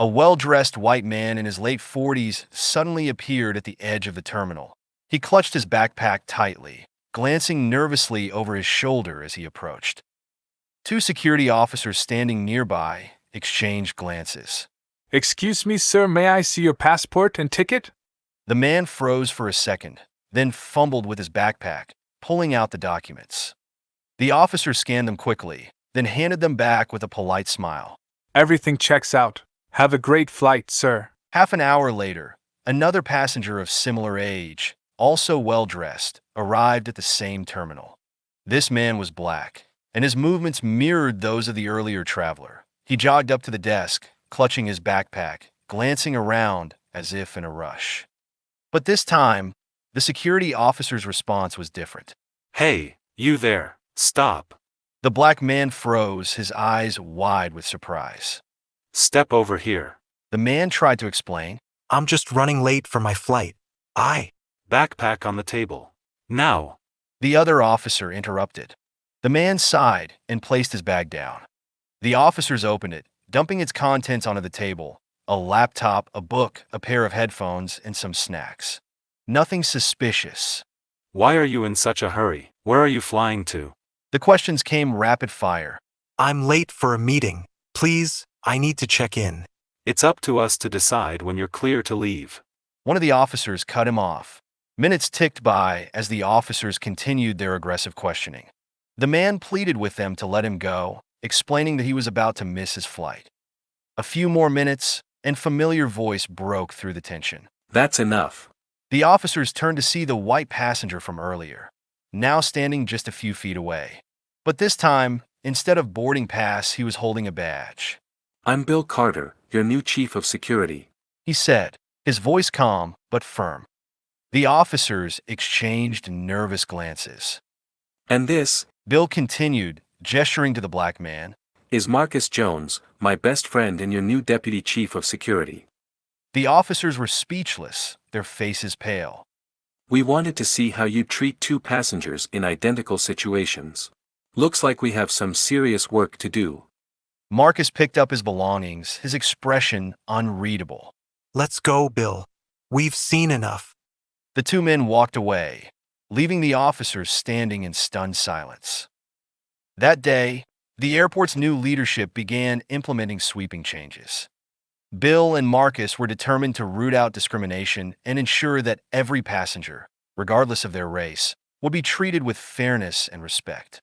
A well-dressed white man in his late 40s suddenly appeared at the edge of the terminal. He clutched his backpack tightly, glancing nervously over his shoulder as he approached. Two security officers standing nearby exchanged glances. Excuse me, sir, may I see your passport and ticket? The man froze for a second, then fumbled with his backpack, pulling out the documents. The officer scanned them quickly, then handed them back with a polite smile. Everything checks out. Have a great flight, sir. Half an hour later, another passenger of similar age, also well-dressed, arrived at the same terminal. This man was black, and his movements mirrored those of the earlier traveler. He jogged up to the desk, clutching his backpack, glancing around as if in a rush. But this time, the security officer's response was different. Hey, you there, stop. The black man froze, his eyes wide with surprise. Step over here. The man tried to explain. I'm just running late for my flight. Backpack on the table. Now. The other officer interrupted. The man sighed and placed his bag down. The officers opened it, dumping its contents onto the table: a laptop, a book, a pair of headphones, and some snacks. Nothing suspicious. Why are you in such a hurry? Where are you flying to? The questions came rapid fire. I'm late for a meeting. Please, I need to check in. It's up to us to decide when you're clear to leave. One of the officers cut him off. Minutes ticked by as the officers continued their aggressive questioning. The man pleaded with them to let him go, explaining that he was about to miss his flight. A few more minutes, and familiar voice broke through the tension. That's enough. The officers turned to see the white passenger from earlier, now standing just a few feet away. But this time, instead of boarding pass, he was holding a badge. I'm Bill Carter, your new chief of security, He said, his voice calm but firm. The officers exchanged nervous glances. And this Bill continued, gesturing to the black man. is Marcus Jones, my best friend and your new deputy chief of security. The officers were speechless, their faces pale. We wanted to see how you treat two passengers in identical situations. Looks like we have some serious work to do. Marcus picked up his belongings, his expression unreadable. Let's go, Bill. We've seen enough. The two men walked away, leaving the officers standing in stunned silence. That day, the airport's new leadership began implementing sweeping changes. Bill and Marcus were determined to root out discrimination and ensure that every passenger, regardless of their race, would be treated with fairness and respect.